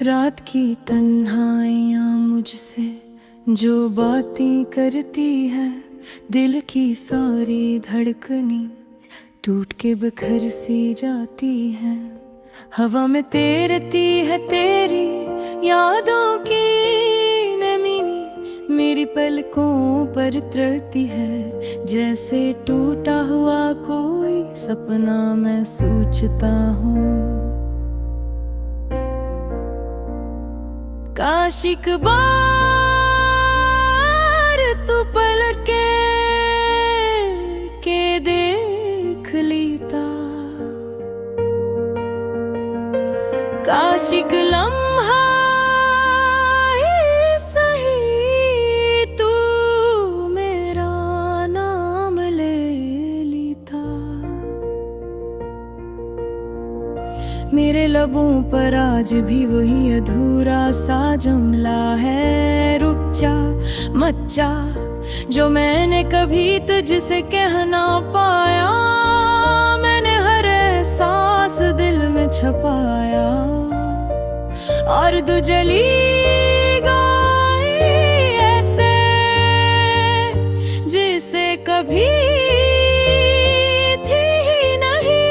रात की तन्हाइयाँ मुझसे जो बातें करती है, दिल की सारी धड़कनी टूट के बिखर सी जाती है। हवा में तैरती है तेरी यादों की नमी, मेरी पलकों पर तरती है। जैसे टूटा हुआ कोई सपना मैं सोचता हूँ। काश एक बार तू पलट के देख लेता, काश एक लम्हा ही सही तू मेरा नाम ले लेता। मेरे लबों पर आज भी वही अधूरा सा जुमला है, रुक जा मत जा, जो मैंने कभी तुझसे कह ना पाया। मैंने हर एहसास दिल में छपाया और तू जली गई ऐसे जिसे कभी थी ही नहीं।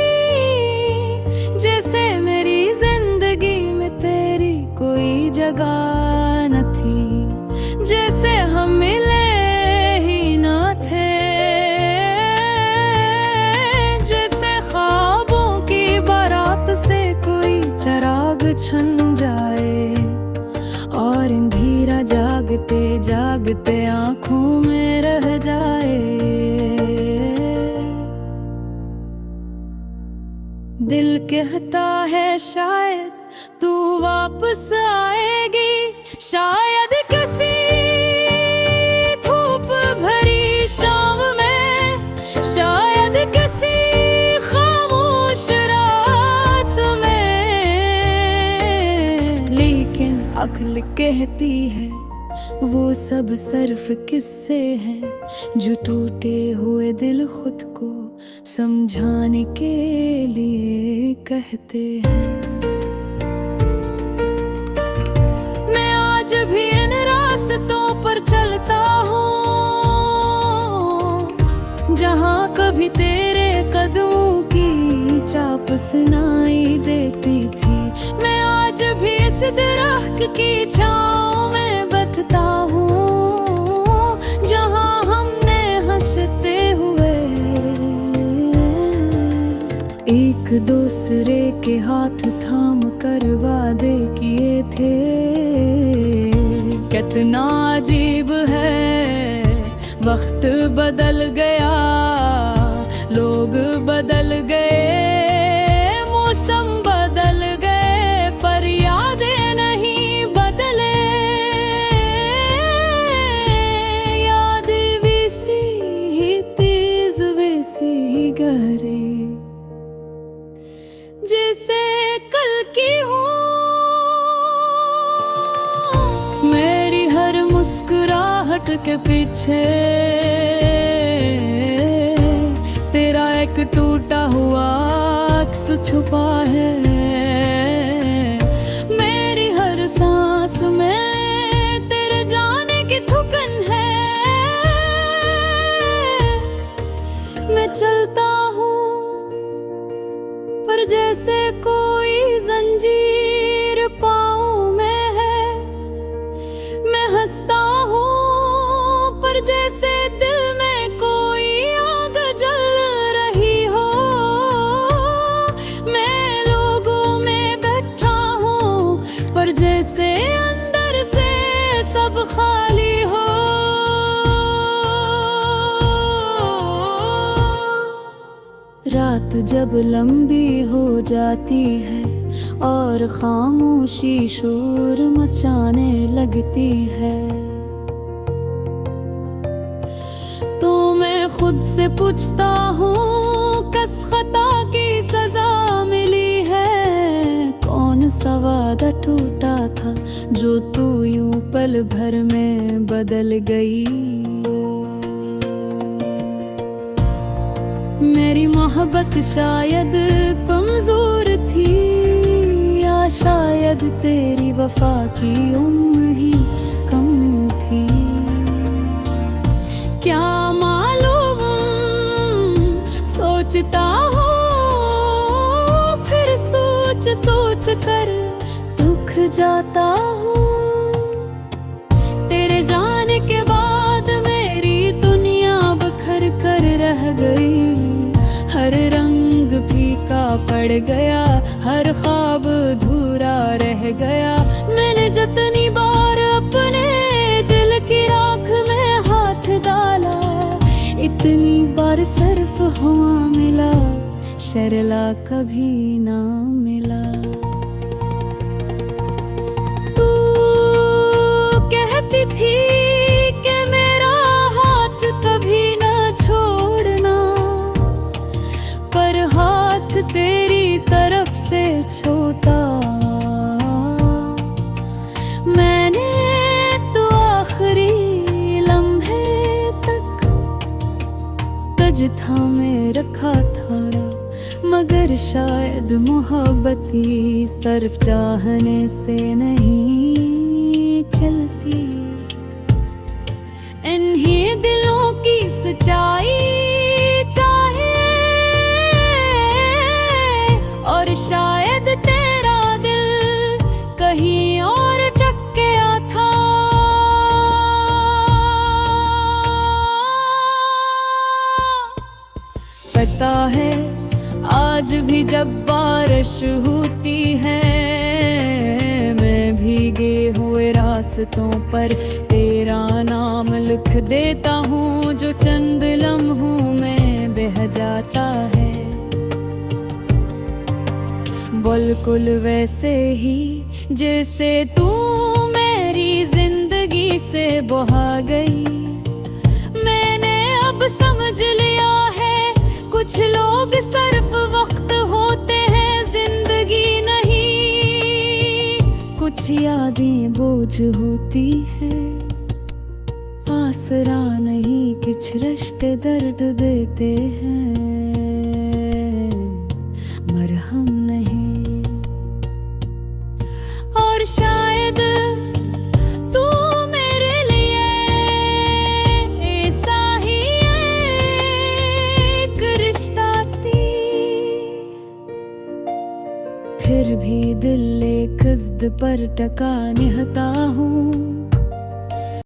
जैसे मेरी जिंदगी में तेरी कोई जगह न थी, जैसे हम मिले ही ना थे। जैसे ख्वाबों की बारात से कोई चिराग छन जाए और अंधेरा जागते जागते आंखों में रह जाए। दिल कहता है शायद तू वापस आएगी, शायद किसी धूप भरी शाम में, शायद किसी खामोश रात में। लेकिन अक्ल कहती है वो सब सिर्फ किस्से हैं, जो टूटे हुए दिल खुद को समझाने के लिए कहते हैं। मैं आज भी इन रास्तों पर चलता हूँ जहाँ कभी तेरे कदमों की चाप सुनाई देती थी। मैं आज भी इस दरख्त की छाँव में बैठता हूँ जहाँ हमने हंसते हुए एक दूसरे के हाथ थाम कर वादे किए थे। कितना अजीब है, वक्त बदल गया, लोग बदल गए, मौसम बदल गए, पर यादें नहीं बदले। यादें वैसी ही तेज वैसी ही गहरी जैसे कल की हूँ। मेरी हर मुस्कुराहट के पीछे तेरा एक टूटा हुआ अक्स छुपा है। मेरी हर सांस में तेरे जाने की थुकन है। मैं चलता हूँ पर जैसे कोई जंजीर पाँव में है। मैं हंसता हूँ पर जैसे दिल में कोई आग जल रही हो। मैं लोगों में बैठा हूँ पर जैसे अंदर से सब खाली हो। रात जब लंबी हो जाती है और खामोशी शोर मचाने लगती है, तो मैं खुद से पूछता हूँ किस खता की सजा मिली है। कौन सा वादा टूटा था जो तू यूं पल भर में बदल गई। मेरी मोहब्बत शायद कमजोर थी या शायद तेरी वफा की उम्र ही कम थी। क्या मालूम सोचता हूँ, फिर सोच सोच कर दुख जाता हूँ। तेरे जाने के बाद मेरी दुनिया बिखर कर रह गई। हर रंग फीका पड़ गया, हर ख्वाब अधूरा रह गया। मैंने जितनी बार अपने दिल की राख में हाथ डाला, इतनी बार सिर्फ हुआ मिला, शर्ला कभी ना मिला। तू कहती थी कि मेरा हाथ कभी ना छोड़ना, पर हाथ तेरी तरफ से छोटा। मैंने तो आखिरी लम्हे तक तुझ थामे रखा था, मगर शायद मोहब्बती सिर्फ चाहने से नहीं चलती। इन्हीं दिलों की सच्चाई और शायद तेरा दिल कहीं और चक्या था। पता है आज भी जब बारिश होती है, मैं भीगे हुए रास्तों पर तेरा नाम लिख देता हूँ, जो चंद लम्हों में बह जाता है। बिल्कुल वैसे ही जैसे तू मेरी जिंदगी से बहा गई। मैंने अब समझ लिया है, कुछ लोग सिर्फ वक्त होते हैं, जिंदगी नहीं। कुछ यादें बोझ होती है, आसरा नहीं, कुछ रिश्ते दर्द देते हैं, मरहम नहीं। और शायद तू मेरे लिए ऐसा ही एक रिश्ता थी। फिर भी दिल एक जिद पर टका निहता हूँ,